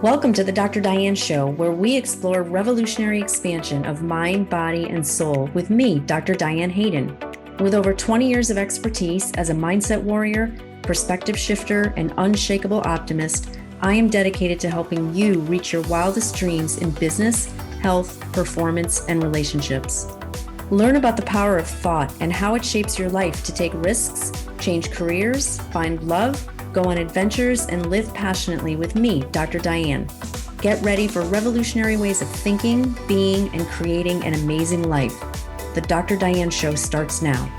Welcome to the Dr. Diane Show, where we explore revolutionary expansion of mind, body, and soul with me, Dr. Diane Hayden. With over 20 years of expertise as a mindset warrior, perspective shifter, and unshakable optimist, I am dedicated to helping you reach your wildest dreams in business, health, performance, and relationships. Learn about the power of thought and how it shapes your life to take risks, change careers, find love, go on adventures, and live passionately with me, Dr. Diane. Get ready for revolutionary ways of thinking, being, and creating an amazing life. The Dr. Diane Show starts now.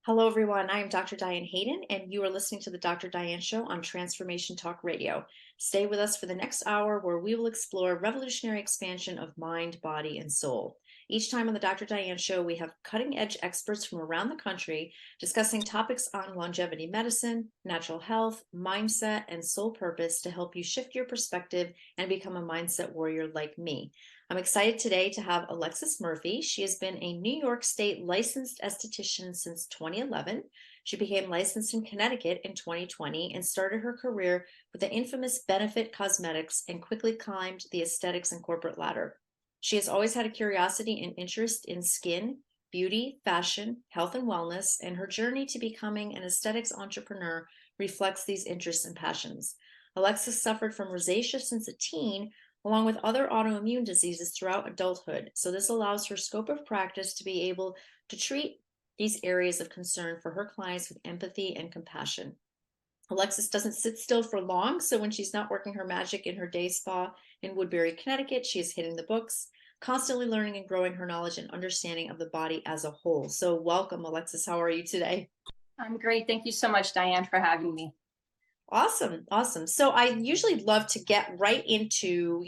Hello, everyone. I am Dr. Diane Hayden, and you are listening to the Dr. Diane Show on Transformation Talk Radio. Stay with us for the next hour, where we will explore revolutionary expansion of mind, body, and soul. Each time on the Dr. Diane Show, we have cutting-edge experts from around the country discussing topics on longevity medicine, natural health, mindset, and soul purpose to help you shift your perspective and become a mindset warrior like me. I'm excited today to have Alexis Murphy. She has been a New York State licensed esthetician since 2011. She became licensed in Connecticut in 2020 and started her career with the infamous Benefit Cosmetics and quickly climbed the aesthetics and corporate ladder. She has always had a curiosity and interest in skin, beauty, fashion, health, and wellness, and her journey to becoming an aesthetics entrepreneur reflects these interests and passions. Alexis suffered from rosacea since a teen, along with other autoimmune diseases throughout adulthood. So this allows her scope of practice to be able to treat these areas of concern for her clients with empathy and compassion. Alexis doesn't sit still for long, so when she's not working her magic in her day spa in Woodbury, Connecticut, she is hitting the books, constantly learning and growing her knowledge and understanding of the body as a whole. So welcome, Alexis. How are you today? I'm great. Thank you so much, Diane, for having me. Awesome. Awesome. So I usually love to get right into,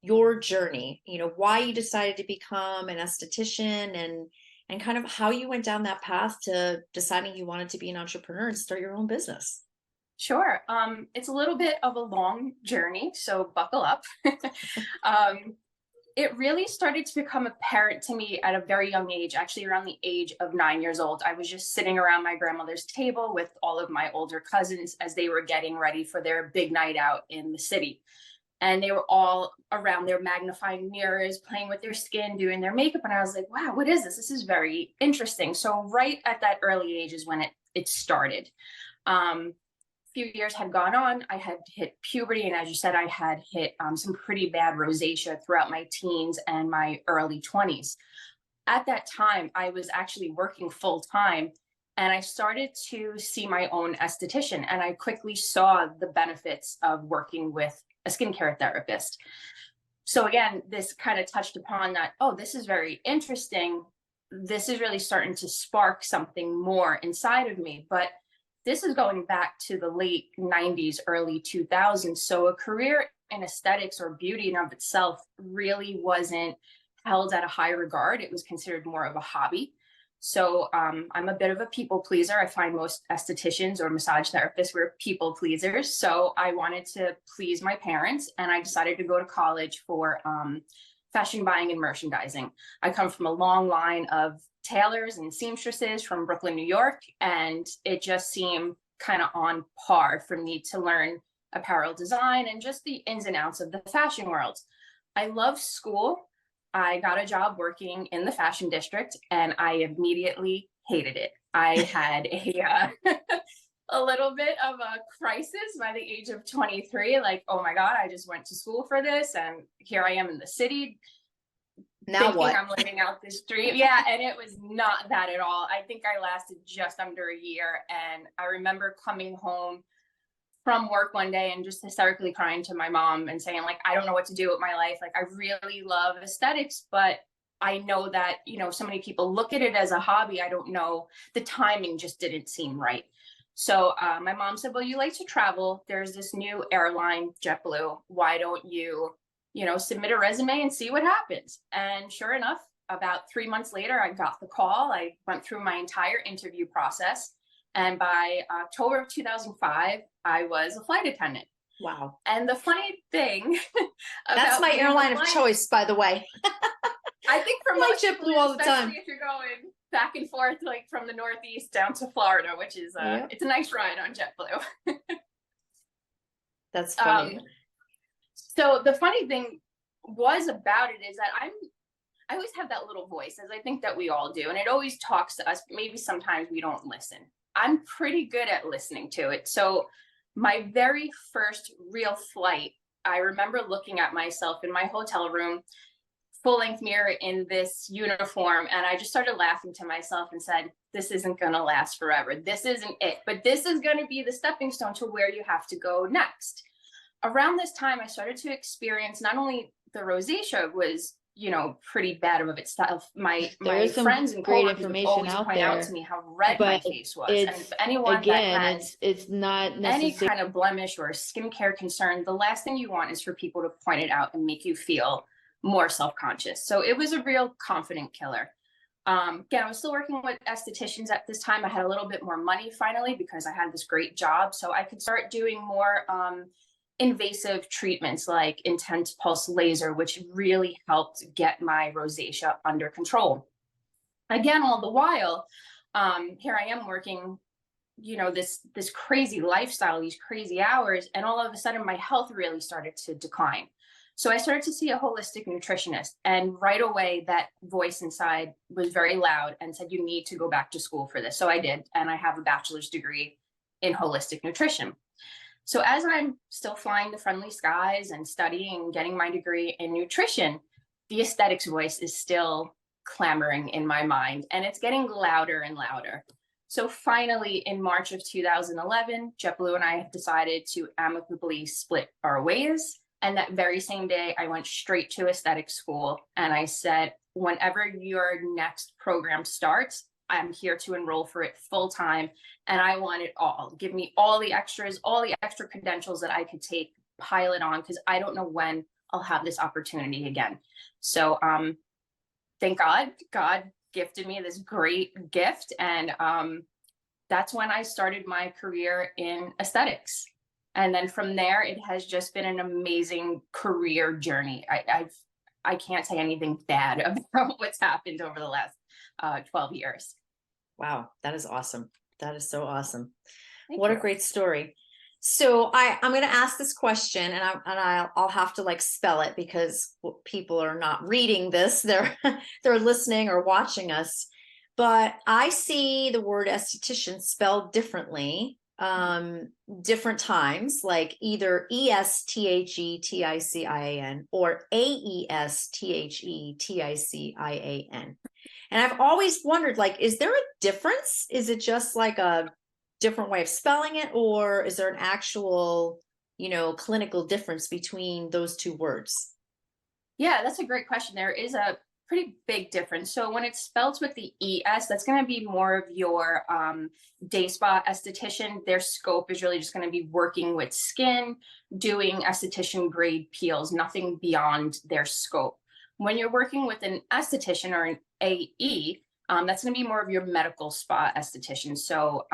your journey, why you decided to become an esthetician and kind of how you went down that path to deciding you wanted to be an entrepreneur and start your own business. Sure. It's a little bit of a long journey, so buckle up. It really started to become apparent to me at a very young age, actually around the age of 9 years old. I was just sitting around my grandmother's table with all of my older cousins as they were getting ready for their big night out in the city. And they were all around their magnifying mirrors, playing with their skin, doing their makeup. And I was like, wow, what is this? This is very interesting. So right at that early age is when it started. Few years had gone on, I had hit puberty, and as you said, I had hit some pretty bad rosacea throughout my teens and my early 20s. At that time, I was actually working full time, and I started to see my own esthetician, and I quickly saw the benefits of working with a skincare therapist. So again, this kind of touched upon that, oh, this is very interesting. This is really starting to spark something more inside of me. But this is going back to the late 90s, early 2000s. So a career in aesthetics or beauty in of itself really wasn't held at a high regard. It was considered more of a hobby. So I'm a bit of a people pleaser. I find most estheticians or massage therapists were people pleasers. So I wanted to please my parents, and I decided to go to college for fashion buying and merchandising. I come from a long line of tailors and seamstresses from Brooklyn, New York, and it just seemed kind of on par for me to learn apparel design and just the ins and outs of the fashion world. I love school. I got a job working in the fashion district, and I immediately hated it. I had a little bit of a crisis by the age of 23, like, oh my God, I just went to school for this, and here I am in the city. Now what? I'm living out this dream. Yeah, and it was not that at all. I think I lasted just under a year, and I remember coming home from work one day and just hysterically crying to my mom and saying, like, I don't know what to do with my life. Like, I really love aesthetics, but I know that, so many people look at it as a hobby. I don't know. The timing just didn't seem right. So my mom said, well, you like to travel. There's this new airline, JetBlue. Why don't you submit a resume and see what happens? And sure enough, about 3 months later, I got the call. I went through my entire interview process. And by October of 2005, I was a flight attendant. Wow. And the funny thing that's my airline of choice, by the way. I think for most people, JetBlue all the time. If you're going back and forth, like from the Northeast down to Florida, which is it's a nice ride on JetBlue. That's funny. So the funny thing was about it is that I always have that little voice, as I think that we all do, and it always talks to us. Maybe sometimes we don't listen. I'm pretty good at listening to it. So my very first real flight, I remember looking at myself in my hotel room, full length mirror in this uniform, and I just started laughing to myself and said, this isn't going to last forever. This isn't it, but this is going to be the stepping stone to where you have to go next. Around this time, I started to experience not only the rosacea was, pretty bad of itself. My friends and great coworkers would always information out point out there, to me how red my but face was. And it's, anyone that again, has it's not any necessarily, kind of blemish or skincare concern, the last thing you want is for people to point it out and make you feel more self-conscious. So it was a real confident killer. Again, I was still working with estheticians at this time. I had a little bit more money finally because I had this great job. So I could start doing more invasive treatments like intense pulse laser, which really helped get my rosacea under control. Again, all the while, here I am working, this crazy lifestyle, these crazy hours, and all of a sudden my health really started to decline. So I started to see a holistic nutritionist, and right away that voice inside was very loud and said, you need to go back to school for this. So I did, and I have a bachelor's degree in holistic nutrition. So as I'm still flying the friendly skies and studying and getting my degree in nutrition, the aesthetics voice is still clamoring in my mind, and it's getting louder and louder. So finally, in March of 2011, JetBlue and I decided to amicably split our ways. And that very same day, I went straight to aesthetic school. And I said, whenever your next program starts, I'm here to enroll for it full time. And I want it all. Give me all the extras, all the extra credentials that I could take, pile it on, because I don't know when I'll have this opportunity again. So thank God, God gifted me this great gift. And that's when I started my career in aesthetics. And then from there, it has just been an amazing career journey. I can't say anything bad about what's happened over the last 12 years. Wow, that is awesome. That is so awesome. Thank What you. a great story. So I'm going to ask this question, and I'll have to like spell it because people are not reading this; they're listening or watching us. But I see the word esthetician spelled differently, different times, like either ESTHETICIAN or AESTHETICIAN. And I've always wondered, like, is there a difference? Is it just like a different way of spelling it, or is there an actual, clinical difference between those two words? Yeah, that's a great question. There is a pretty big difference. So when it's spelled with the ES, that's going to be more of your day spa esthetician. Their scope is really just going to be working with skin, doing esthetician grade peels, nothing beyond their scope. When you're working with an esthetician or an AE, that's going to be more of your medical spa esthetician. So,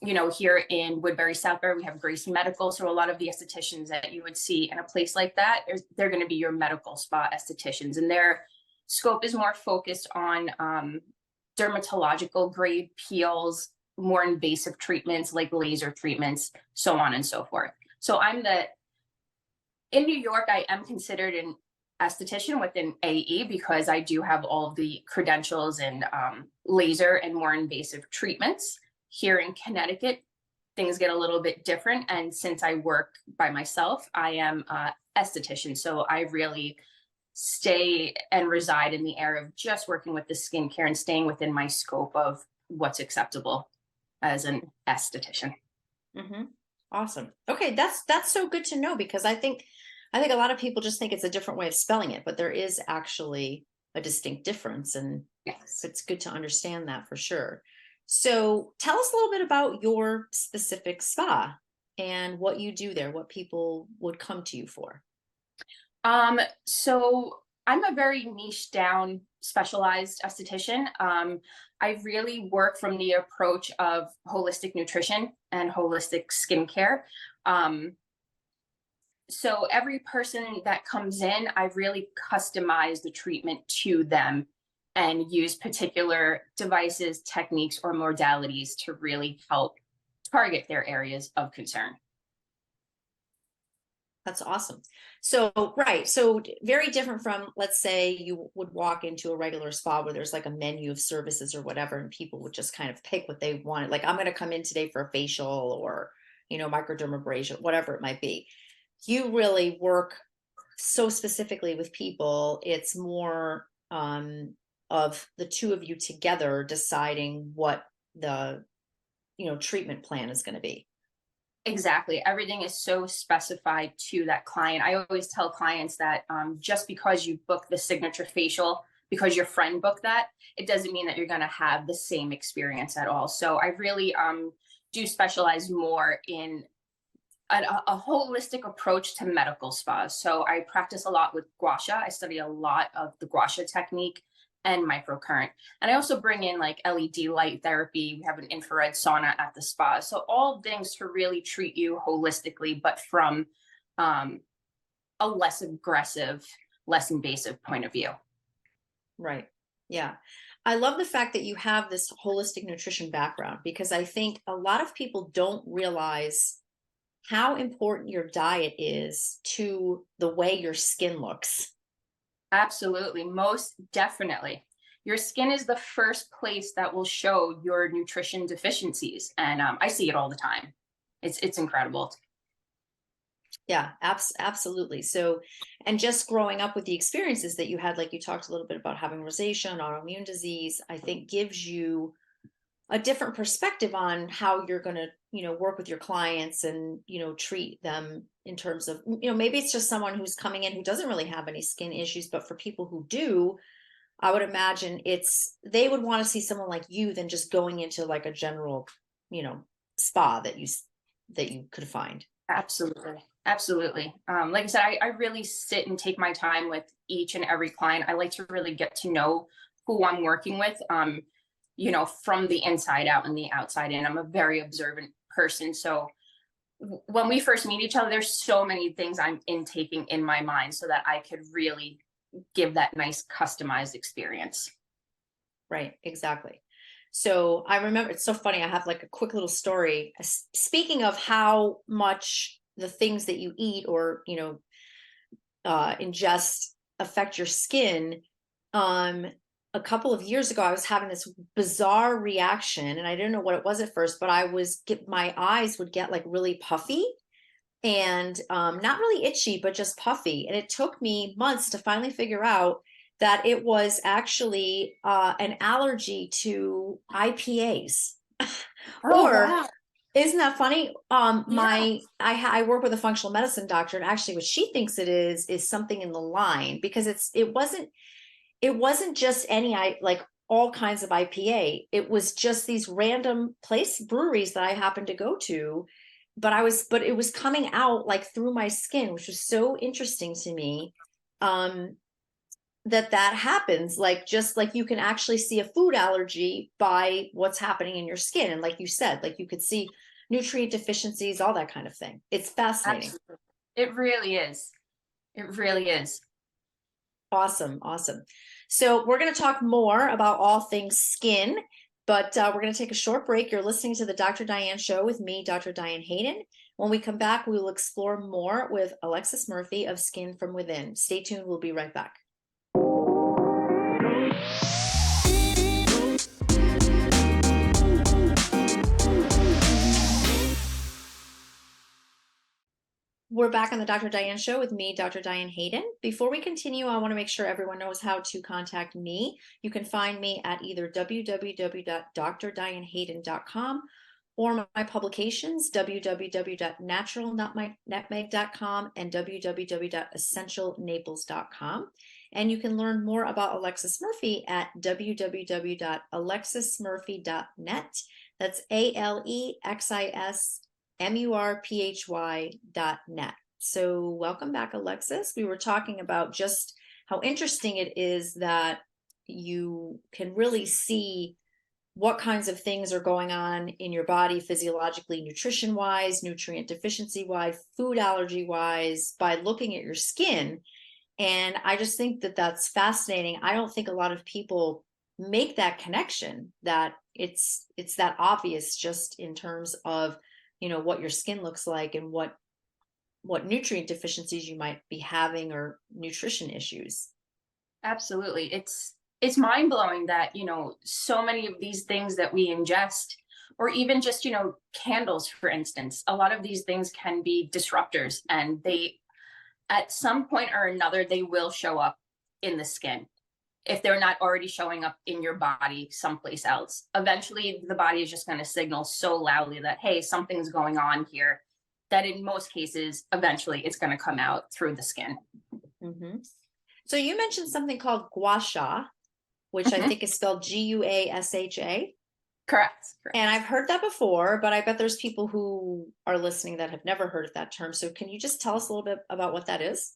here in Woodbury, Southbury, we have Grace Medical. So a lot of the estheticians that you would see in a place like that, they're going to be your medical spa estheticians. And their scope is more focused on dermatological grade peels, more invasive treatments like laser treatments, so on and so forth. So in New York, I am considered an esthetician with an AE because I do have all of the credentials in laser and more invasive treatments. Here in Connecticut, things get a little bit different. And since I work by myself, I am an esthetician. So I really stay and reside in the area of just working with the skincare and staying within my scope of what's acceptable as an esthetician. Mm-hmm. Awesome. Okay, that's so good to know, because I think a lot of people just think it's a different way of spelling it, but there is actually a distinct difference, and Yes. it's good to understand that for sure. So tell us a little bit about your specific spa and what you do there, what people would come to you for. So I'm a very niche down specialized esthetician. I really work from the approach of holistic nutrition and holistic skincare. So every person that comes in, I really customize the treatment to them and use particular devices, techniques, or modalities to really help target their areas of concern. That's awesome. So, right. So very different from, let's say you would walk into a regular spa where there's like a menu of services or whatever, and people would just kind of pick what they wanted. Like, I'm going to come in today for a facial or, microdermabrasion, whatever it might be. You really work so specifically with people. It's more of the two of you together deciding what the, treatment plan is going to be. Exactly. Everything is so specified to that client. I always tell clients that just because you book the signature facial, because your friend booked that, it doesn't mean that you're going to have the same experience at all. So I really do specialize more in a holistic approach to medical spas. So I practice a lot with gua sha. I study a lot of the gua sha technique and microcurrent. And I also bring in like LED light therapy. We have an infrared sauna at the spa. So all things to really treat you holistically, but from um, a less aggressive, less invasive point of view. Right. Yeah. I love the fact that you have this holistic nutrition background, because I think a lot of people don't realize how important your diet is to the way your skin looks. Absolutely. Most definitely. Your skin is the first place that will show your nutrition deficiencies. And I see it all the time. It's incredible. Yeah, absolutely. So, and just growing up with the experiences that you had, like you talked a little bit about having rosacea and autoimmune disease, I think gives you a different perspective on how you're going to, work with your clients and, treat them in terms of, maybe it's just someone who's coming in who doesn't really have any skin issues, but for people who do, I would imagine they would want to see someone like you than just going into like a general, you know, spa that you could find. Absolutely. Absolutely. Like I said, I really sit and take my time with each and every client. I like to really get to know who I'm working with, from the inside out and the outside in. I'm a very observant person. So when we first meet each other, there's so many things I'm intaking in my mind so that I could really give that nice customized experience. Right, exactly. So I remember, it's so funny. I have like a quick little story. Speaking of how much the things that you eat or, ingest affect your skin. Um, a couple of years ago, I was having this bizarre reaction, and I didn't know what it was at first, but my eyes would get like really puffy and not really itchy, but just puffy. And it took me months to finally figure out that it was actually an allergy to IPAs. Oh, Or wow. isn't that funny? Yeah. I work with a functional medicine doctor, and actually, what she thinks it is something in the line, because it wasn't just any like all kinds of IPA. It was just these random breweries that I happened to go to, but it was coming out like through my skin, which was so interesting to me. Um, that happens, like just like you can actually see a food allergy by what's happening in your skin, and like you said, like you could see nutrient deficiencies, all that kind of thing. It's fascinating. Absolutely. It really is. It really is. Awesome, awesome. So we're going to talk more about all things skin, but we're going to take a short break. You're listening to the Dr. Diane Show with me, Dr. Diane Hayden. When we come back, we will explore more with Alexis Murphy of Skin from Within. Stay tuned. We'll be right back. We're back on the Dr. Diane Show with me, Dr. Diane Hayden. Before we continue, I want to make sure everyone knows how to contact me. You can find me at either www.drdianehayden.com or my publications, www.naturalnutmeg.com and www.essentialnaples.com. And you can learn more about Alexis Murphy at www.alexismurphy.net. That's ALEXISMURPHY.net. So welcome back, Alexis. We were talking about just how interesting it is that you can really see what kinds of things are going on in your body physiologically, nutrition wise, nutrient deficiency wise, food allergy wise, by looking at your skin. And I just think that that's fascinating. I don't think a lot of people make that connection, that it's that obvious just in terms of what your skin looks like and what what nutrient deficiencies you might be having or nutrition issues. Absolutely. It's mind-blowing that, so many of these things that we ingest, or even just, candles, for instance, a lot of these things can be disruptors, and they, at some point or another, they will show up in the skin if they're not already showing up in your body someplace else. Eventually, the body is just going to signal so loudly that, hey, something's going on here, that in most cases, eventually it's going to come out through the skin. Mm-hmm. So you mentioned something called gua sha, which I think is spelled Guasha. Correct. And I've heard that before, but I bet there's people who are listening that have never heard of that term. So can you just tell us a little bit about what that is?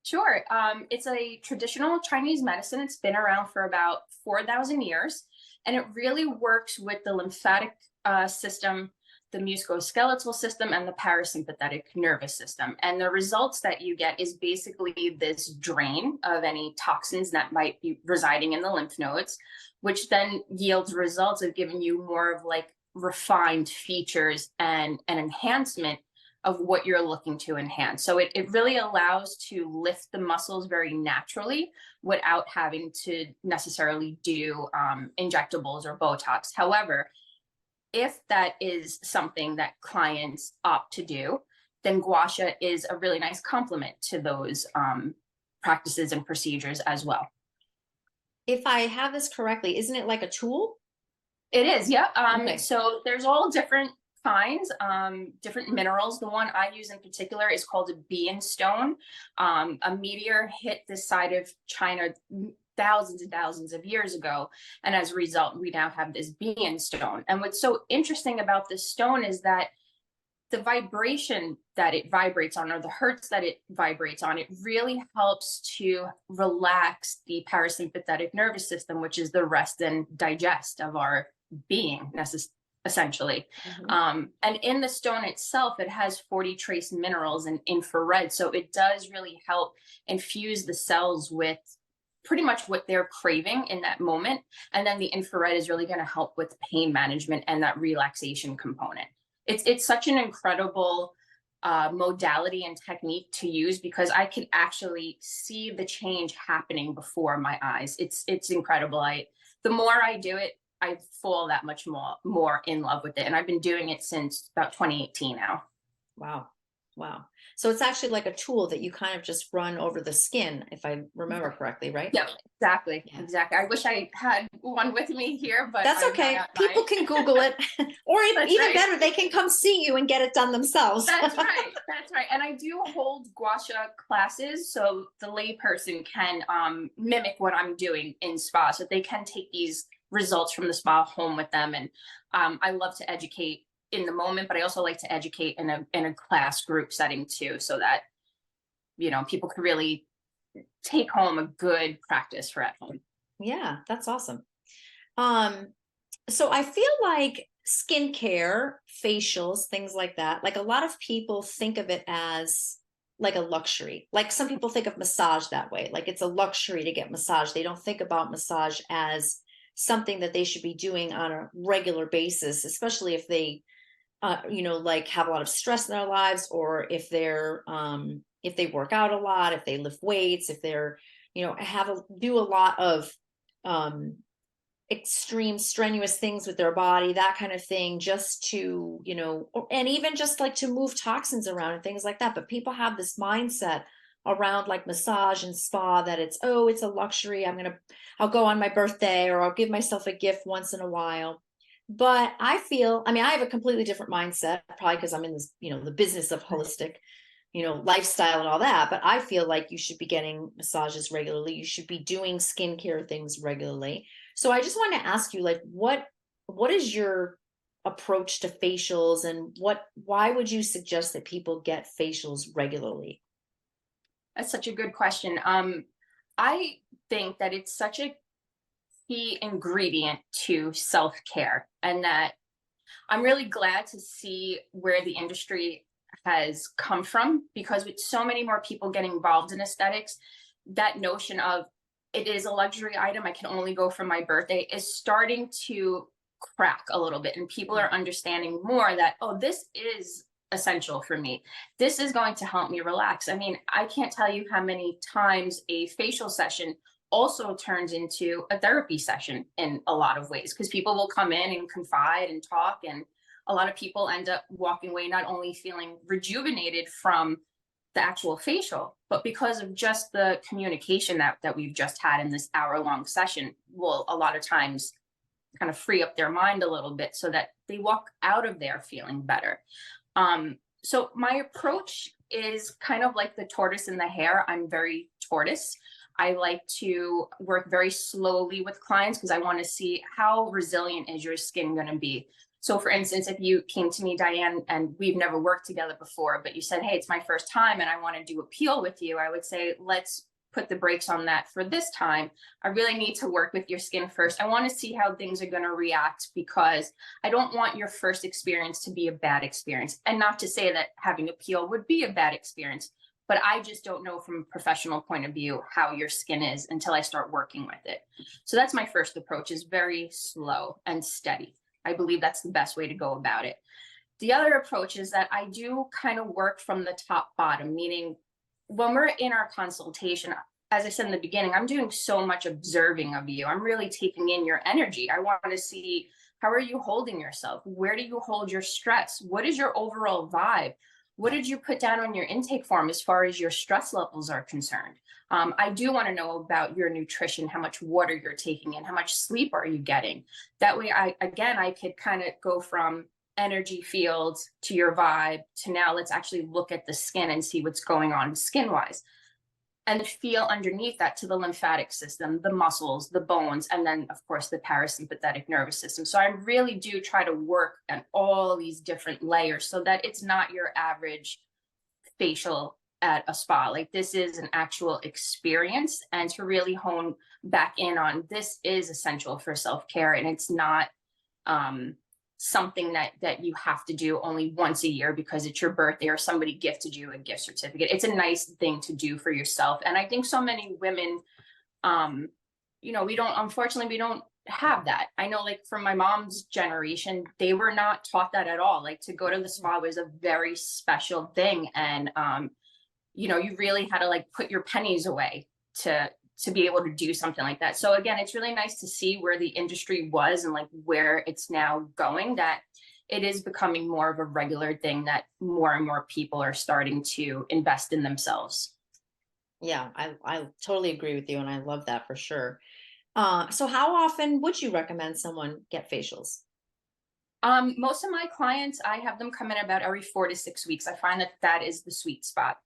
Sure. It's a traditional Chinese medicine. It's been around for about 4,000 years, and it really works with the lymphatic system, the musculoskeletal system, and the parasympathetic nervous system. And the results that you get is basically this drain of any toxins that might be residing in the lymph nodes, which then yields results of giving you more of like refined features and an enhancement of what you're looking to enhance. So it really allows to lift the muscles very naturally without having to necessarily do injectables or Botox. However, if that is something that clients opt to do, then gua sha is a really nice complement to those practices and procedures as well. If I have this correctly, isn't it like a tool? It is, yeah. Okay. So there's all different kinds, different minerals. The one I use in particular is called a bean stone. A meteor hit this side of China thousands and thousands of years ago, and as a result, we now have this bean stone. And what's so interesting about this stone is that the vibration that it vibrates on, or the hertz that it vibrates on, it really helps to relax the parasympathetic nervous system, which is the rest and digest of our being, essentially. And in the stone itself, it has 40 trace minerals and infrared. So it does really help infuse the cells with pretty much what they're craving in that moment. And then the infrared is really going to help with pain management and that relaxation component. It's such an incredible modality and technique to use, because I can actually see the change happening before my eyes. It's incredible. The more I do it, I fall that much more in love with it. And I've been doing it since about 2018 now. Wow. Wow. So it's actually like a tool that you kind of just run over the skin, if I remember correctly, right? Yeah, exactly. Yeah. Exactly. I wish I had one with me here, but that's okay. People can Google it, or even better, they can come see you and get it done themselves. That's right. That's right. And I do hold gua sha classes, so the layperson can mimic what I'm doing in spa, so they can take these results from the spa home with them. And I love to educate in the moment, but I also like to educate in a class group setting too, so that people can really take home a good practice for at home. Yeah, that's awesome. So I feel like skincare, facials, things like that, like a lot of people think of it as like a luxury. Like some people think of massage that way, like it's a luxury to get massage. They don't think about massage as something that they should be doing on a regular basis, especially if they like have a lot of stress in their lives, or if they work out a lot, if they lift weights, if they're do a lot of extreme strenuous things with their body, that kind of thing, just to and even just like to move toxins around and things like that. But people have this mindset around like massage and spa that it's a luxury. I'll go on my birthday, or I'll give myself a gift once in a while. But I have a completely different mindset, probably because I'm in this, the business of holistic, lifestyle and all that. But I feel like you should be getting massages regularly. You should be doing skincare things regularly. So I just want to ask you, like, what is your approach to facials, and why would you suggest that people get facials regularly? That's such a good question. I think that it's such a key ingredient to self-care, and that I'm really glad to see where the industry has come from, because with so many more people getting involved in aesthetics, that notion of it is a luxury item, I can only go for my birthday, is starting to crack a little bit, and people are understanding more that, this is essential for me. This is going to help me relax. I mean, I can't tell you how many times a facial session also turns into a therapy session in a lot of ways, because people will come in and confide and talk, and a lot of people end up walking away not only feeling rejuvenated from the actual facial, but because of just the communication that we've just had in this hour-long session will a lot of times kind of free up their mind a little bit so that they walk out of there feeling better. So my approach is kind of like the tortoise and the hare. I'm very tortoise. I like to work very slowly with clients because I want to see how resilient is your skin going to be. So for instance, if you came to me, Diane, and we've never worked together before, but you said, hey, it's my first time and I want to do a peel with you, I would say, let's put the brakes on that for this time. I really need to work with your skin first. I want to see how things are going to react, because I don't want your first experience to be a bad experience. And not to say that having a peel would be a bad experience, but I just don't know from a professional point of view how your skin is until I start working with it. So that's my first approach, is very slow and steady. I believe that's the best way to go about it. The other approach is that I do kind of work from the top bottom, meaning when we're in our consultation, as I said in the beginning, I'm doing so much observing of you. I'm really taking in your energy. I want to see, how are you holding yourself? Where do you hold your stress? What is your overall vibe? What did you put down on your intake form as far as your stress levels are concerned? I do want to know about your nutrition, how much water you're taking in, how much sleep are you getting? That way, I could kind of go from energy fields to your vibe to now let's actually look at the skin and see what's going on skin wise, and feel underneath that to the lymphatic system, the muscles, the bones, and then of course the parasympathetic nervous system. So I really do try to work on all these different layers so that it's not your average facial at a spa. Like, this is an actual experience, and to really hone back in on, this is essential for self-care, and it's not something that you have to do only once a year because it's your birthday or somebody gifted you a gift certificate. It's a nice thing to do for yourself. And I think so many women, unfortunately, we don't have that. I know, like, from my mom's generation, they were not taught that at all. Like, to go to the spa was a very special thing. And, you really had to, like, put your pennies away to be able to do something like that. So again, it's really nice to see where the industry was and like where it's now going, that it is becoming more of a regular thing, that more and more people are starting to invest in themselves. Yeah, I totally agree with you, and I love that for sure. So how often would you recommend someone get facials? Most of my clients, I have them come in about every 4 to 6 weeks. I find that is the sweet spot.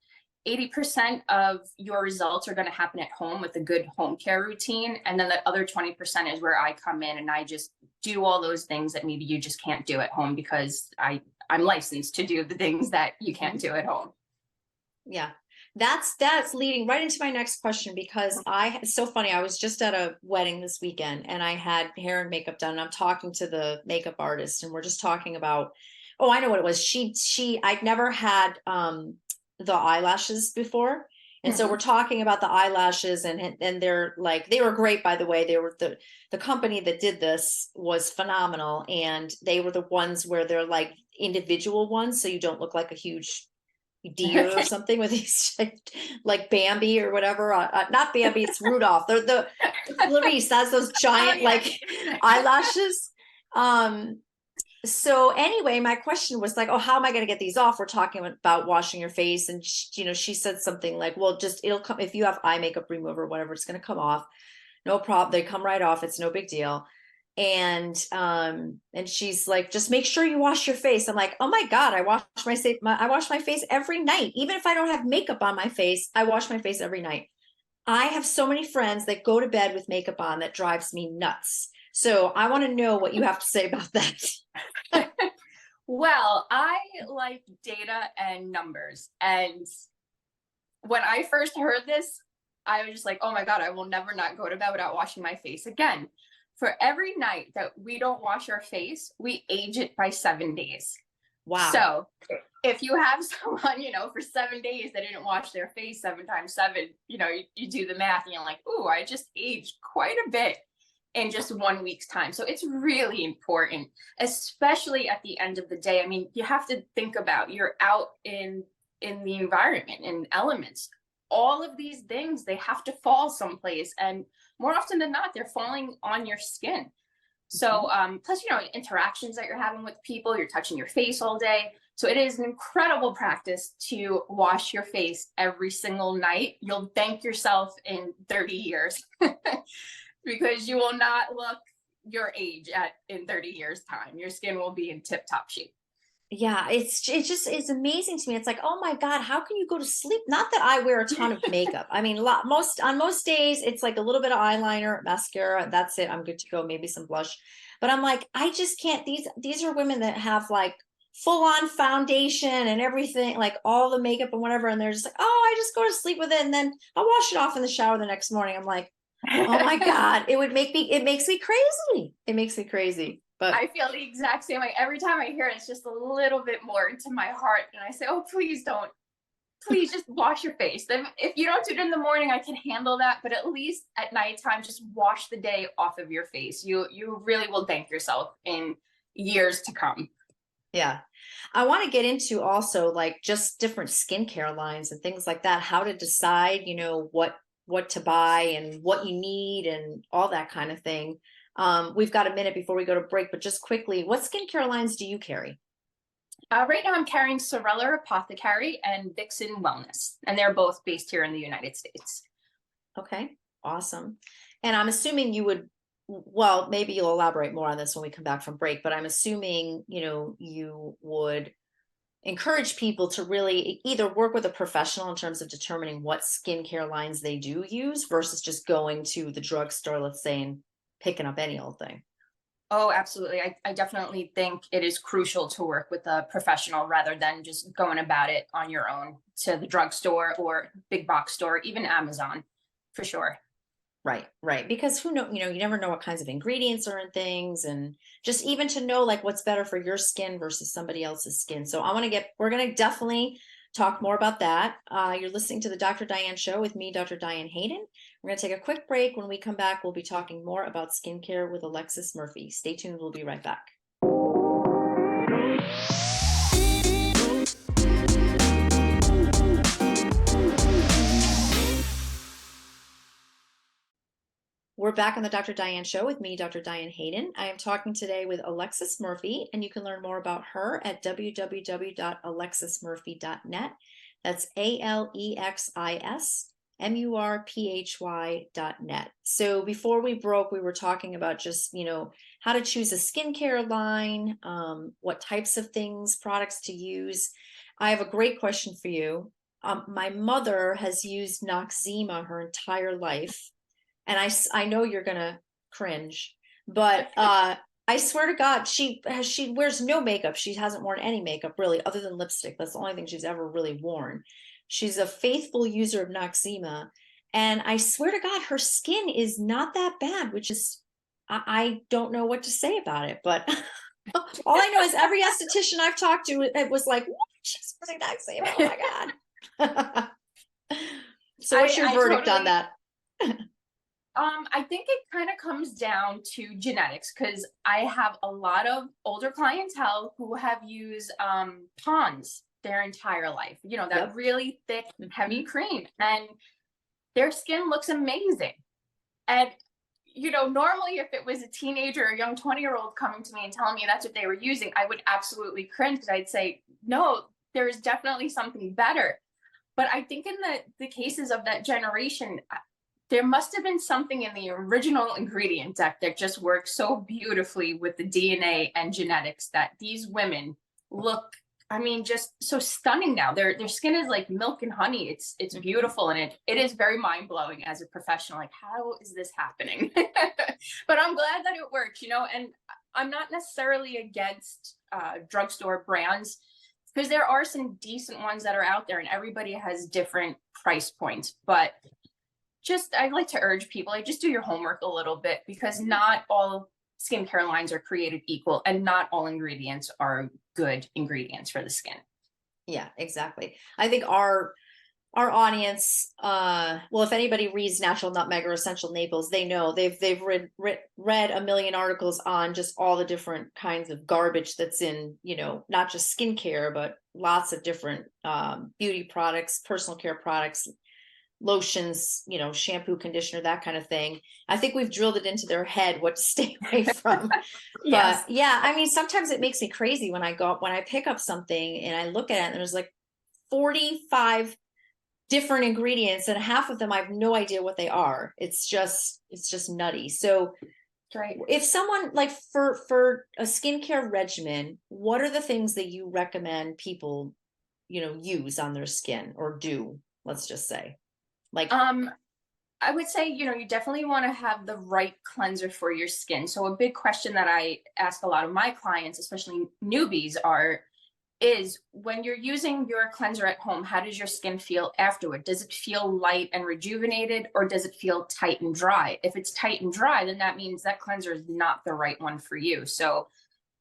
80% of your results are going to happen at home with a good home care routine. And then the other 20% is where I come in and I just do all those things that maybe you just can't do at home, because I'm licensed to do the things that you can't do at home. Yeah, that's leading right into my next question, because it's so funny. I was just at a wedding this weekend and I had hair and makeup done, and I'm talking to the makeup artist and we're just talking about, oh, I know what it was. I'd never had the eyelashes before. And so we're talking about the eyelashes, and they're like, they were great, by the way. They were the company that did this was phenomenal. And they were the ones where they're like individual ones. So you don't look like a huge deer or something with these like Bambi or whatever. Not Bambi, it's Rudolph. They're the Clarice has those giant like eyelashes. So anyway, my question was like, oh, how am I going to get these off? We're talking about washing your face. And she said something like, well, it'll come, if you have eye makeup remover or whatever, it's going to come off. No problem. They come right off. It's no big deal. And she's like, just make sure you wash your face. I'm like, oh my God, I wash my face every night. Even if I don't have makeup on my face, I wash my face every night. I have so many friends that go to bed with makeup on that drives me nuts. So I want to know what you have to say about that. Well, I like data and numbers. And when I first heard this, I was just like, oh my God, I will never not go to bed without washing my face again. For every night that we don't wash our face, we age it by 7 days. Wow. So if you have someone, for 7 days that didn't wash their face 7 times 7, you do the math and you're like, ooh, I just aged quite a bit. in just 1 week's time. So it's really important, especially at the end of the day. I mean, you have to think about, you're out in the environment and elements. All of these things, they have to fall someplace, and more often than not, they're falling on your skin. So plus, interactions that you're having with people, you're touching your face all day. So it is an incredible practice to wash your face every single night. You'll thank yourself in 30 years because you will not look your age in 30 years time. Your skin will be in tip top shape. Yeah, it's amazing to me. It's like, oh my God, how can you go to sleep? Not that I wear a ton of makeup. I mean, most days it's like a little bit of eyeliner, mascara, that's it. I'm good to go, maybe some blush. But I'm like, I just can't. These are women that have like full on foundation and everything, like all the makeup and whatever, and they're just like, oh, I just go to sleep with it and then I'll wash it off in the shower the next morning. I'm like, oh my God, it makes me crazy. It makes me crazy. But I feel the exact same way. Every time I hear it, it's just a little bit more into my heart. And I say, oh, please don't. Please just wash your face. Then if you don't do it in the morning, I can handle that. But at least at nighttime, just wash the day off of your face. You really will thank yourself in years to come. yeah. I want to get into also like just different skincare lines and things like that, how to decide, what to buy and what you need and all that kind of thing. We've got a minute before we go to break, but just quickly, what skincare lines do you carry? Right now, I'm carrying Sorella Apothecary and Vixen Wellness, and they're both based here in the United States. Okay, awesome. And I'm assuming well, maybe you'll elaborate more on this when we come back from break, but I'm assuming, you would encourage people to really either work with a professional in terms of determining what skincare lines they do use versus just going to the drugstore, let's say, and picking up any old thing. Oh, absolutely. I definitely think it is crucial to work with a professional rather than just going about it on your own to the drugstore or big box store, even Amazon, for sure. Right. Because you never know what kinds of ingredients are in things, and just even to know like what's better for your skin versus somebody else's skin. So we're going to definitely talk more about that. You're listening to the Dr. Diane Show with me, Dr. Diane Hayden. We're going to take a quick break. When we come back, we'll be talking more about skincare with Alexis Murphy. Stay tuned. We'll be right back. We're back on the Dr. Diane Show with me, Dr. Diane Hayden. I am talking today with Alexis Murphy, and you can learn more about her at www.alexismurphy.net. That's ALEXISMURPHY.net. So before we broke, we were talking about just, how to choose a skincare line, what types of products to use. I have a great question for you. My mother has used Noxzema her entire life. And I know you're gonna cringe, but I swear to God, she wears no makeup. She hasn't worn any makeup really, other than lipstick. That's the only thing she's ever really worn. She's a faithful user of Noxzema, and I swear to God, her skin is not that bad. Which is, I don't know what to say about it, but all I know is every esthetician I've talked to, it was like, what? She's using Noxzema. Oh my God. So what's your verdict on that? I think it kind of comes down to genetics, because I have a lot of older clientele who have used Pond's their entire life, that Yep. really thick, heavy cream, and their skin looks amazing. And, normally if it was a teenager or a young 20-year-old coming to me and telling me that's what they were using, I would absolutely cringe, because I'd say, no, there is definitely something better. But I think in the cases of that generation, there must have been something in the original ingredient deck that just works so beautifully with the DNA and genetics that these women look, just so stunning now. Their skin is like milk and honey. It's beautiful, and it is very mind-blowing as a professional. Like, how is this happening? But I'm glad that it works, and I'm not necessarily against drugstore brands, because there are some decent ones that are out there, and everybody has different price points. But I'd like to urge people, just do your homework a little bit, because not all skincare lines are created equal, and not all ingredients are good ingredients for the skin. Yeah, exactly. I think our our audience, well, if anybody reads Natural Nutmeg or Essential Naples, they know they've read a million articles on just all the different kinds of garbage that's in, not just skincare, but lots of different beauty products, personal care products, lotions, shampoo, conditioner, that kind of thing. I think we've drilled it into their head what to stay away from. Yes. But yeah, I mean, sometimes it makes me crazy when I pick up something and I look at it and there's like 45 different ingredients and half of them I have no idea what they are. It's just nutty. So Right. if someone like for a skincare regimen, what are the things that you recommend people, use on their skin or do, let's just say? Like, Um, I would say, you definitely want to have the right cleanser for your skin. So a big question that I ask a lot of my clients, especially newbies, is when you're using your cleanser at home, how does your skin feel afterward? Does it feel light and rejuvenated, or does it feel tight and dry? If it's tight and dry, then that means that cleanser is not the right one for you. So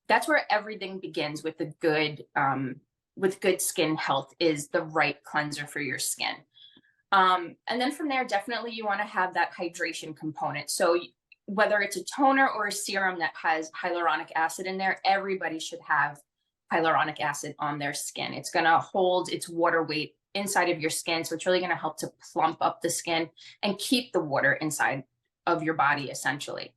that's where everything begins with with good skin health, is the right cleanser for your skin. And then from there, definitely you want to have that hydration component. So whether it's a toner or a serum that has hyaluronic acid in there, everybody should have hyaluronic acid on their skin. It's going to hold its water weight inside of your skin. So it's really going to help to plump up the skin and keep the water inside of your body, essentially.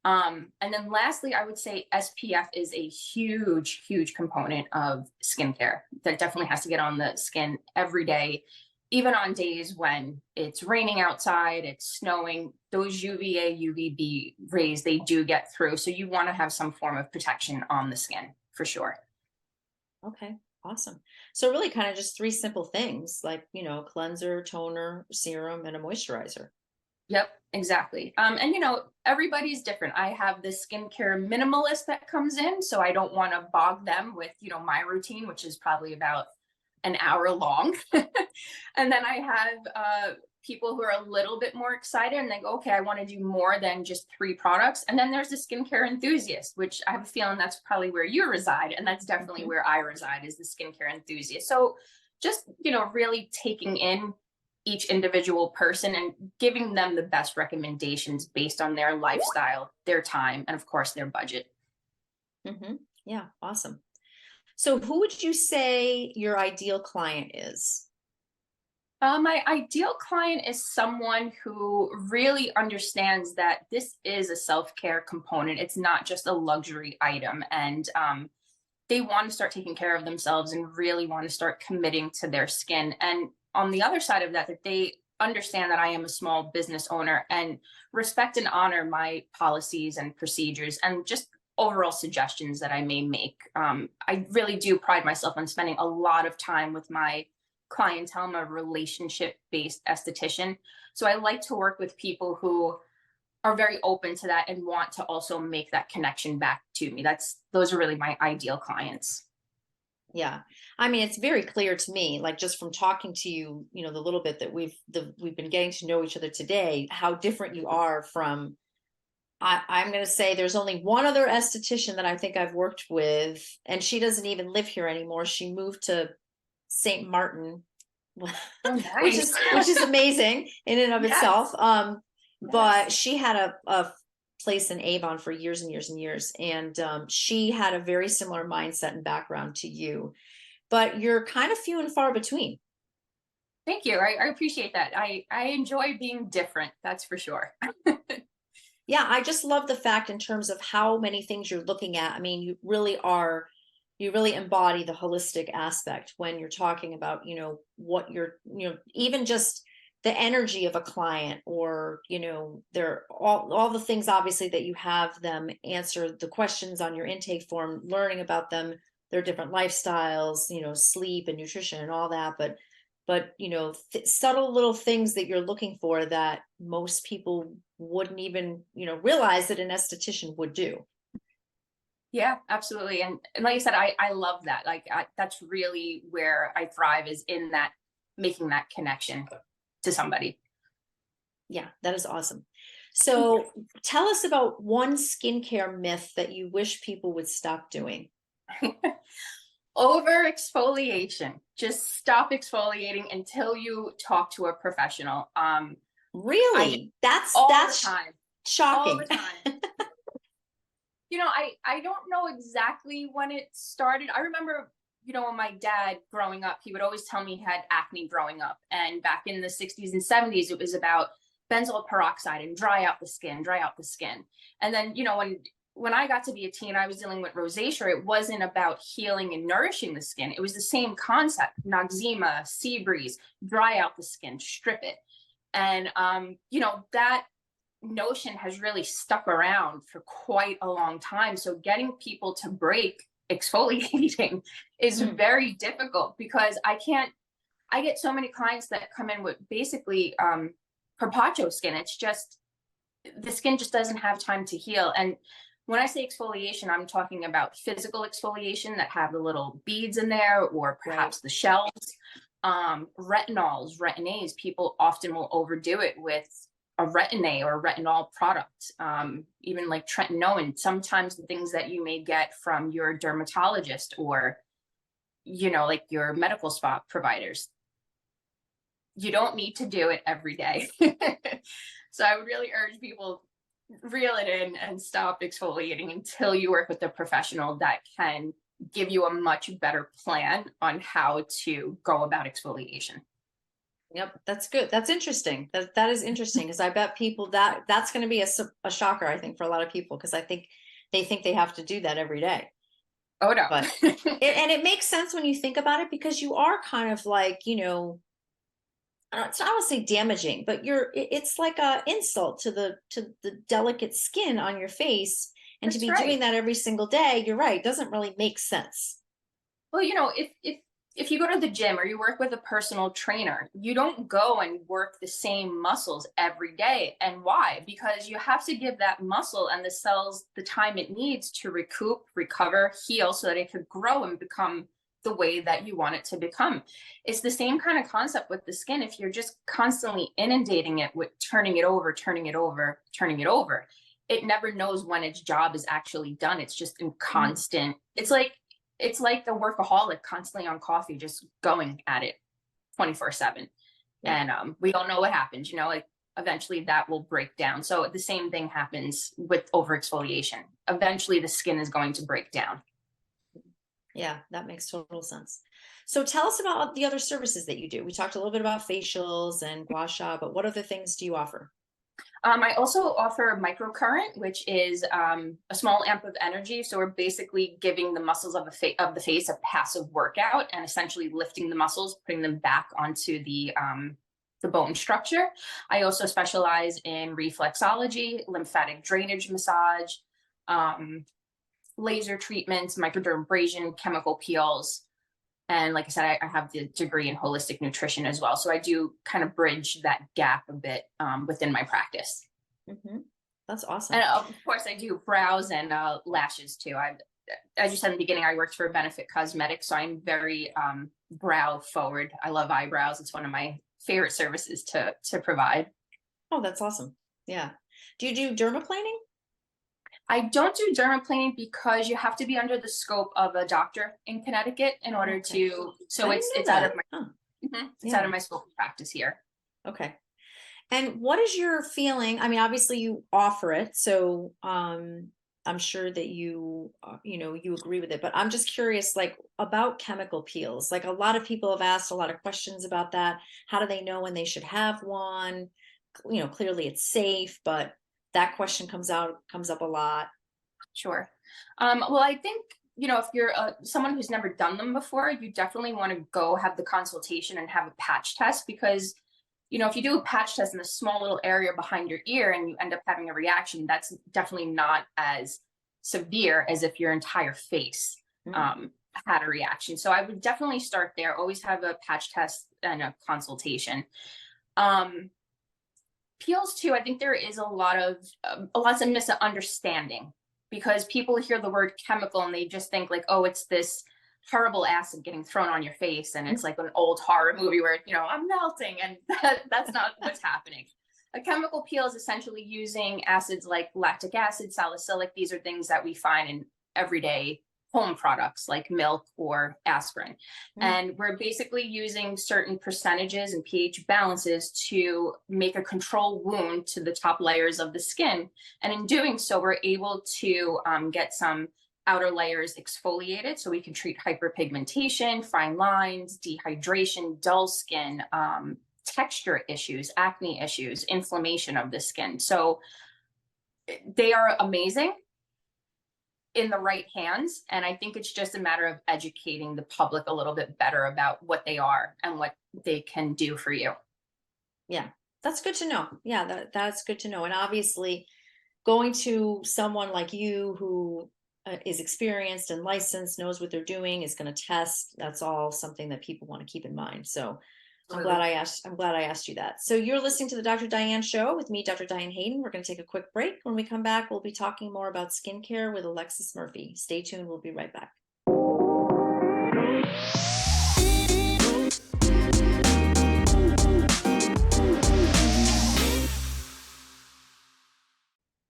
And then lastly, I would say SPF is a huge, huge component of skincare that definitely has to get on the skin every day, even on days when it's raining outside, it's snowing. Those UVA, UVB rays, they do get through. So you want to have some form of protection on the skin for sure. okay, awesome. So really kind of just three simple things like, cleanser, toner, serum, and a moisturizer. Yep, exactly. And everybody's different. I have this skincare minimalist that comes in, so I don't want to bog them with, my routine, which is probably about an hour long. And then I have people who are a little bit more excited and they go, okay, I want to do more than just 3 products. And then there's the skincare enthusiast, which I have a feeling that's probably where you reside. And that's definitely Mhm. where I reside, is the skincare enthusiast. So just, really taking in each individual person and giving them the best recommendations based on their lifestyle, their time, and of course their budget. Yeah, awesome. So who would you say your ideal client is? My ideal client is someone who really understands that this is a self-care component. It's not just a luxury item. And they want to start taking care of themselves and really want to start committing to their skin. And on the other side of that, that they understand that I am a small business owner and respect and honor my policies and procedures and just overall suggestions that I may make. I really do pride myself on spending a lot of time with my clientele. I'm a relationship based esthetician. So I like to work with people who are very open to that and want to also make that connection back to me. Those are really my ideal clients. Yeah. I mean, it's very clear to me, like just from talking to you, the little bit that we've been getting to know each other today, how different you are from I'm going to say there's only one other esthetician that I think I've worked with, and she doesn't even live here anymore. She moved to St. Martin, Oh, which nice. is amazing in and of itself. Yes. But Yes. she had a place in Avon for years and years and years, and she had a very similar mindset and background to you. But you're kind of few and far between. Thank you. I appreciate that. I enjoy being different. That's for sure. Yeah, I just love the fact in terms of how many things you're looking at. I mean, you really embody the holistic aspect when you're talking about, what you're, even just the energy of a client or, they're all the things obviously that you have them answer the questions on your intake form, learning about them, their different lifestyles, sleep and nutrition and all that. But subtle little things that you're looking for that most people wouldn't even realize that an esthetician would do. Yeah, absolutely. And like I said, I love that. That's really where I thrive, is in that, making that connection to somebody. Yeah, that is awesome. Thank you. So tell us about one skincare myth that you wish people would stop doing. Over exfoliation. Just stop exfoliating until you talk to a professional. I Really? all the That's time, all the shocking. time. I don't know exactly when it started. I remember, when my dad growing up, he would always tell me he had acne growing up. And back in the 60s and 70s, it was about benzoyl peroxide and dry out the skin, dry out the skin. And then, when I got to be a teen, I was dealing with rosacea. It wasn't about healing and nourishing the skin. It was the same concept: Noxzema, sea breeze, dry out the skin, strip it. And that notion has really stuck around for quite a long time. So getting people to break exfoliating is Mm. very difficult, because I get so many clients that come in with basically carpaccio skin. It's just, the skin just doesn't have time to heal. And when I say exfoliation, I'm talking about physical exfoliation that have the little beads in there, or perhaps the shells. Retinols, retin-A's, people often will overdo it with a retin-A or a retinol product, even like tretinoin. Sometimes the things that you may get from your dermatologist, or, like your medical spa providers, you don't need to do it every day. So I would really urge people, reel it in and stop exfoliating until you work with a professional that can give you a much better plan on how to go about exfoliation. Yep, that's good. That's interesting. That is interesting, because I bet people that's going to be a shocker, I think, for a lot of people, because I think they have to do that every day. Oh no. But and it makes sense when you think about it, because you are kind of like, it's not, I would say damaging, but it's like a insult to the delicate skin on your face, and to That's be right. doing that every single day, you're right, doesn't really make sense. Well, if you go to the gym or you work with a personal trainer, you don't go and work the same muscles every day. And why? Because you have to give that muscle and the cells the time it needs to recoup, recover, heal, so that it could grow and become the way that you want it to become. It's the same kind of concept with the skin. If you're just constantly inundating it with turning it over, turning it over, turning it over, it never knows when its job is actually done. It's just in constant, it's like the workaholic constantly on coffee, just going at it 24/7. Yeah. And we don't know what happens, like eventually that will break down. So the same thing happens with over exfoliation. Eventually the skin is going to break down. Yeah, that makes total sense. So tell us about the other services that you do. We talked a little bit about facials and gua sha, but what other things do you offer? I also offer microcurrent, which is a small amp of energy. So we're basically giving the muscles of the face a passive workout, and essentially lifting the muscles, putting them back onto the bone structure. I also specialize in reflexology, lymphatic drainage massage, um, laser treatments, microdermabrasion, chemical peels. And like I said, I have the degree in holistic nutrition as well. So I do kind of bridge that gap a bit within my practice. Hmm. That's awesome. And of course, I do brows and lashes too. As you said in the beginning, I worked for Benefit Cosmetics, so I'm very brow forward. I love eyebrows. It's one of my favorite services to provide. Oh, that's awesome. Yeah. Do you do dermaplaning? I don't do dermaplaning because you have to be under the scope of a doctor in Connecticut in order Okay. to. So I it's didn't know out of that. my Huh. it's out Yeah. of my scope of practice here. Okay. And what is your feeling? I mean, obviously you offer it, so I'm sure that you agree with it, but I'm just curious, like, about chemical peels. Like, a lot of people have asked a lot of questions about that. How do they know when they should have one? Clearly it's safe, but that question comes up a lot. Sure. Well, I think, if you're someone who's never done them before, you definitely want to go have the consultation and have a patch test, because, if you do a patch test in a small little area behind your ear and you end up having a reaction, that's definitely not as severe as if your entire face Mm. um, had a reaction. So I would definitely start there. Always have a patch test and a consultation. Um, Peels too, I think there is lots of misunderstanding, because people hear the word chemical and they just think like, oh, it's this horrible acid getting thrown on your face, and it's like an old horror movie where I'm melting, and that's not what's happening. A chemical peel is essentially using acids like lactic acid, salicylic. These are things that we find in everyday home products like milk or aspirin. Mm. And we're basically using certain percentages and pH balances to make a control wound to the top layers of the skin. And in doing so, we're able to get some outer layers exfoliated so we can treat hyperpigmentation, fine lines, dehydration, dull skin, texture issues, acne issues, inflammation of the skin. So they are amazing in the right hands. And I think it's just a matter of educating the public a little bit better about what they are and what they can do for you. Yeah, that's good to know. Yeah, that's good to know. And obviously, going to someone like you who is experienced and licensed, knows what they're doing, is going to test. That's all something that people want to keep in mind. So I'm glad Absolutely. I asked. I'm glad I asked you that. So you're listening to the Dr. Diane Show with me, Dr. Diane Hayden. We're going to take a quick break. When we come back, we'll be talking more about skincare with Alexis Murphy. Stay tuned. We'll be right back.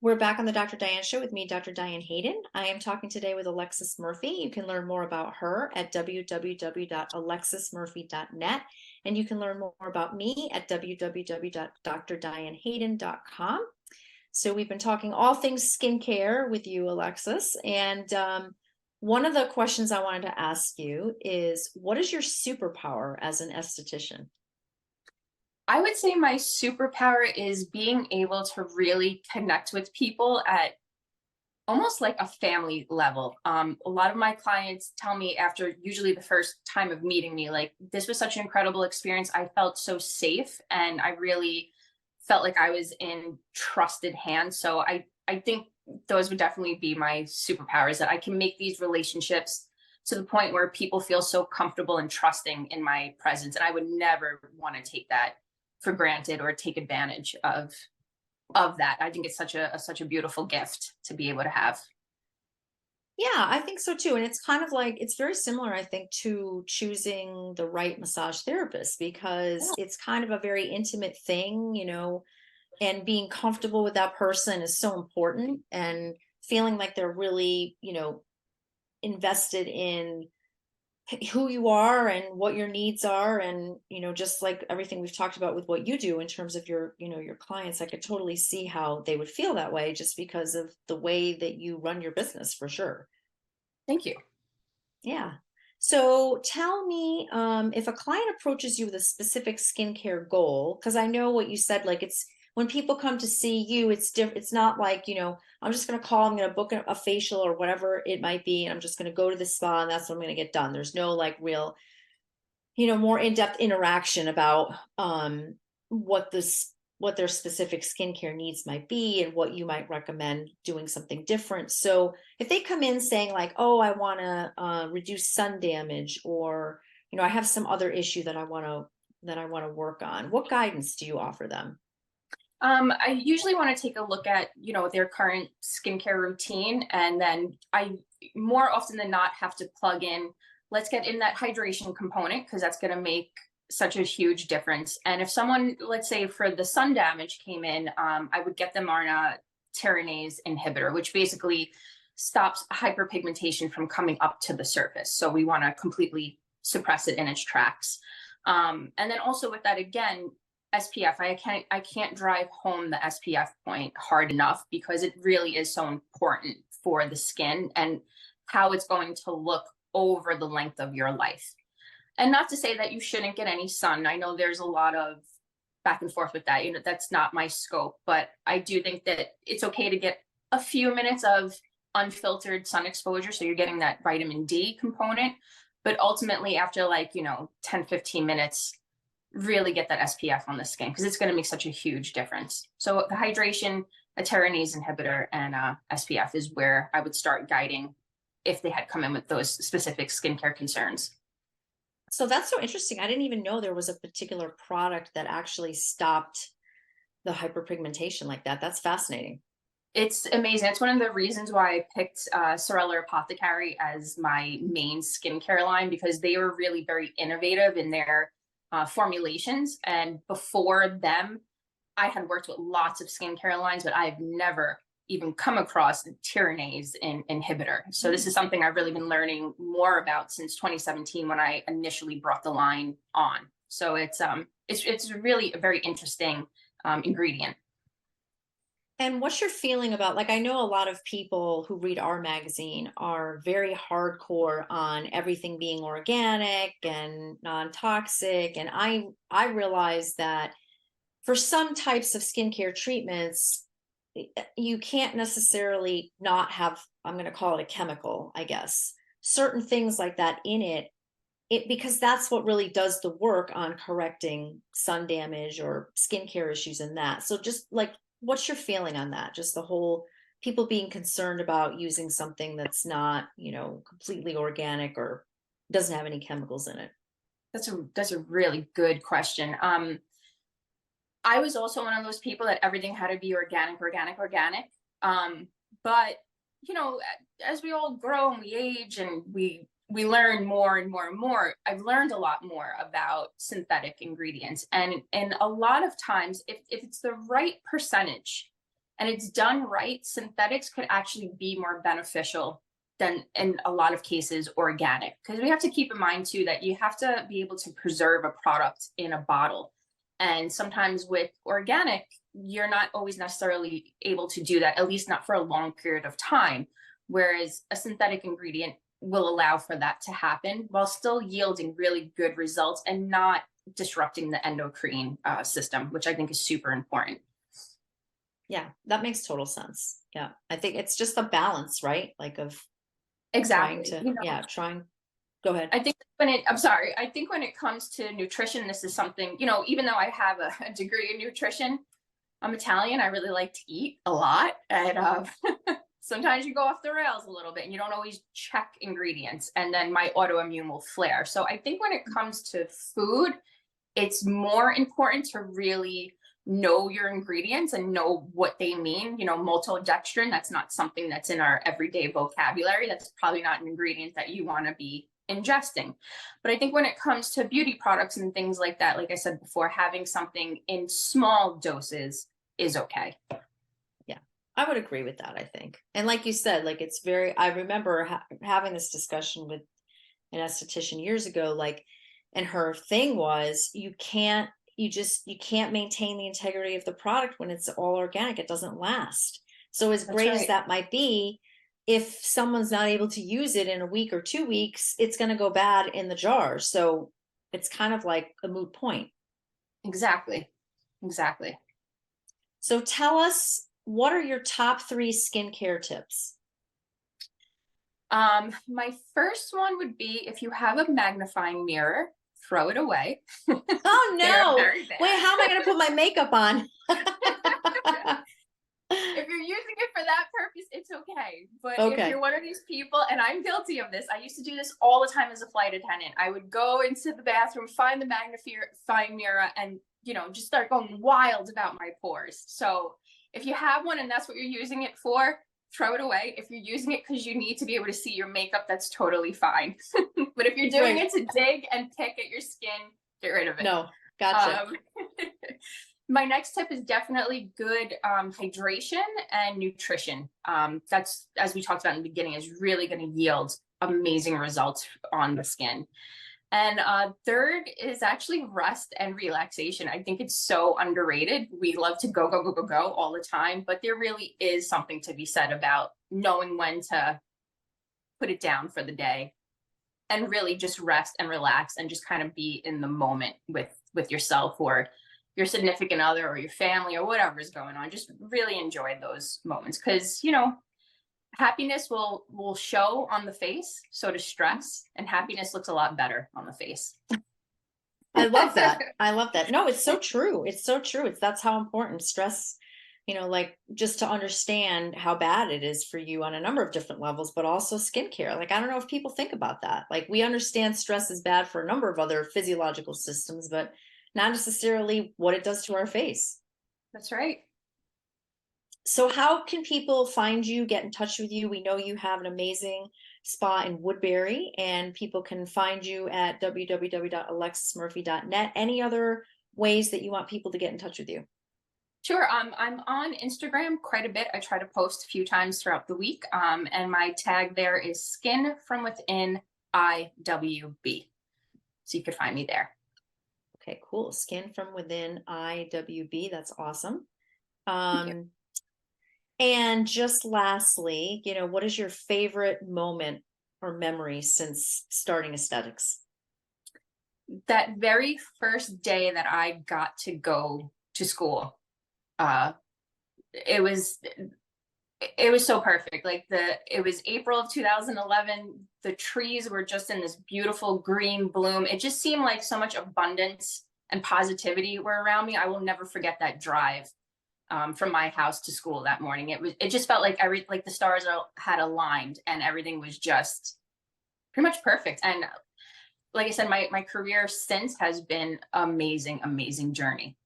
We're back on the Dr. Diane Show with me, Dr. Diane Hayden. I am talking today with Alexis Murphy. You can learn more about her at www.alexismurphy.net. And you can learn more about me at www.drdianehayden.com. So we've been talking all things skincare with you, Alexis. And one of the questions I wanted to ask you is, what is your superpower as an esthetician? I would say my superpower is being able to really connect with people at almost like a family level. A lot of my clients tell me after usually the first time of meeting me, like, this was such an incredible experience. I felt so safe and I really felt like I was in trusted hands. So I think those would definitely be my superpowers, that I can make these relationships to the point where people feel so comfortable and trusting in my presence. And I would never want to take that for granted or take advantage of that. I think it's such a beautiful gift to be able to have. Yeah, I think so too. And it's kind of like, it's very similar, I think, to choosing the right massage therapist, because it's kind of a very intimate thing, and being comfortable with that person is so important, and feeling like they're really, invested in who you are and what your needs are. And just like everything we've talked about with what you do in terms of your clients, I could totally see how they would feel that way, just because of the way that you run your business, for sure. Thank you. Yeah. So tell me, if a client approaches you with a specific skincare goal, because I know what you said, like, it's when people come to see you, it's different. It's not like, I'm just going to call, I'm going to book a facial or whatever it might be, and I'm just going to go to the spa and that's what I'm going to get done. There's no like real, more in-depth interaction about what this what their specific skincare needs might be and what you might recommend doing something different. So if they come in saying like, oh, I want to reduce sun damage, or I have some other issue that I want to work on, what guidance do you offer them? I usually want to take a look at, their current skincare routine, and then I more often than not have to plug in, let's get in that hydration component because that's going to make such a huge difference. And if someone, let's say for the sun damage came in, I would get them on a tyrosine inhibitor, which basically stops hyperpigmentation from coming up to the surface. So we want to completely suppress it in its tracks. And then also with that, again, SPF, I can't drive home the SPF point hard enough because it really is so important for the skin and how it's going to look over the length of your life. And not to say that you shouldn't get any sun. I know there's a lot of back and forth with that. That's not my scope, but I do think that it's okay to get a few minutes of unfiltered sun exposure. So you're getting that vitamin D component, but ultimately after 10, 15 minutes, really get that SPF on the skin because it's going to make such a huge difference. So the hydration, a tyrosine inhibitor, and SPF is where I would start guiding if they had come in with those specific skincare concerns. So that's so interesting. I didn't even know there was a particular product that actually stopped the hyperpigmentation like that. That's fascinating. It's amazing. It's one of the reasons why I picked Sorella Apothecary as my main skincare line, because they were really very innovative in their formulations. And before them, I had worked with lots of skincare lines, but I've never even come across tyrosine inhibitor. So this is something I've really been learning more about since 2017 when I initially brought the line on. So it's really a very interesting ingredient. And what's your feeling about, like, I know a lot of people who read our magazine are very hardcore on everything being organic and non-toxic. And I realize that for some types of skincare treatments, you can't necessarily not have, I'm going to call it a chemical, I guess, certain things like that in it, because that's what really does the work on correcting sun damage or skincare issues in that. So just like, what's your feeling on that? Just the whole people being concerned about using something that's not, completely organic or doesn't have any chemicals in it. That's a really good question. I was also one of those people that everything had to be organic, organic, organic. But as we all grow and we age and we learn more and more and more, I've learned a lot more about synthetic ingredients. And a lot of times, if it's the right percentage and it's done right, synthetics could actually be more beneficial than in a lot of cases organic. Because we have to keep in mind too that you have to be able to preserve a product in a bottle. And sometimes with organic, you're not always necessarily able to do that, at least not for a long period of time. Whereas a synthetic ingredient will allow for that to happen while still yielding really good results and not disrupting the endocrine system, which I think is super important. Yeah, that makes total sense. Yeah, I think it's just a balance, right? Like of Exactly. trying. Go ahead. I think when it comes to nutrition, this is something, even though I have a degree in nutrition, I'm Italian. I really like to eat a lot. And sometimes you go off the rails a little bit and you don't always check ingredients. And then my autoimmune will flare. So I think when it comes to food, it's more important to really know your ingredients and know what they mean. Maltodextrin, that's not something that's in our everyday vocabulary. That's probably not an ingredient that you want to be ingesting. But I think when it comes to beauty products and things like that, like I said before, having something in small doses is okay. Yeah, I would agree with that, I think. And like you said, like it's I remember having this discussion with an esthetician years ago, like, and her thing was you can't maintain the integrity of the product when it's all organic. It doesn't last. So as great as that might be, if someone's not able to use it in a week or 2 weeks, it's going to go bad in the jar. So it's kind of like a moot point. Exactly. So tell us, what are your top 3 skincare tips? My first one would be, if you have a magnifying mirror, throw it away. Oh no. Wait, how am I going to put my makeup on? If you're using it for that purpose, it's okay. But if you're one of these people, and I'm guilty of this, I used to do this all the time as a flight attendant. I would go into the bathroom, find the magnifying mirror, and just start going wild about my pores. So if you have one and that's what you're using it for, throw it away. If you're using it because you need to be able to see your makeup, that's totally fine. But if you're doing it to dig and pick at your skin, get rid of it. No, gotcha. My next tip is definitely good hydration and nutrition. That's, as we talked about in the beginning, is really going to yield amazing results on the skin. And third is actually rest and relaxation. I think it's so underrated. We love to go, go, go, go, go all the time, but there really is something to be said about knowing when to put it down for the day and really just rest and relax and just kind of be in the moment with yourself or your significant other or your family or whatever's going on. Just really enjoy those moments because, happiness will show on the face. So does stress, and happiness looks a lot better on the face. I love that. I love that. No, it's so true. It's so true. That's how important stress, like just to understand how bad it is for you on a number of different levels, but also skincare. Like, I don't know if people think about that. Like, we understand stress is bad for a number of other physiological systems, but not necessarily what it does to our face. That's right. So how can people find you, get in touch with you? We know you have an amazing spa in Woodbury, and people can find you at www.alexismurphy.net. Any other ways that you want people to get in touch with you? Sure. I'm on Instagram quite a bit. I try to post a few times throughout the week. And my tag there is Skin From Within IWB. So you could find me there. Okay, cool. Skin From Within IWB. That's awesome. Thank you. And just lastly, what is your favorite moment or memory since starting aesthetics? That very first day that I got to go to school, uh, it was it was so perfect. It was April of 2011. The trees were just in this beautiful green bloom. It just seemed like so much abundance and positivity were around me. I will never forget that drive from my house to school that morning. It just felt like like the stars had aligned and everything was just pretty much perfect. And like I said, my career since has been amazing, amazing journey.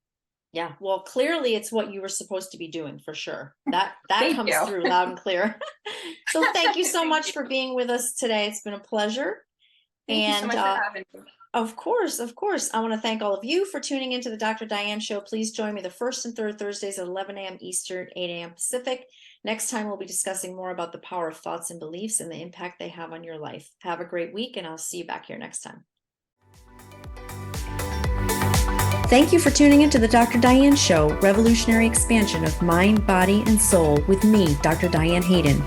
Yeah, well, clearly it's what you were supposed to be doing for sure. That Thank comes you. through loud and clear. So thank you so Thank much you. for being with us today. It's been a pleasure. Thank you so And much for having me. of course, I want to thank all of you for tuning into the Dr. Diane Show. Please join me the first and third Thursdays at 11 a.m. Eastern, 8 a.m. Pacific. Next time, we'll be discussing more about the power of thoughts and beliefs and the impact they have on your life. Have a great week, and I'll see you back here next time. Thank you for tuning into the Dr. Diane Show, revolutionary expansion of mind, body, and soul with me, Dr. Diane Hayden.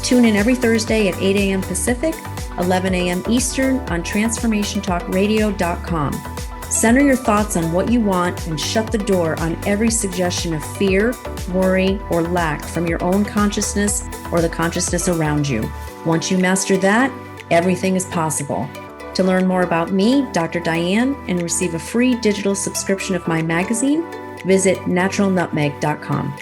Tune in every Thursday at 8 a.m. Pacific, 11 a.m. Eastern on transformationtalkradio.com. Center your thoughts on what you want and shut the door on every suggestion of fear, worry, or lack from your own consciousness or the consciousness around you. Once you master that, everything is possible. To learn more about me, Dr. Diane, and receive a free digital subscription of my magazine, visit naturalnutmeg.com.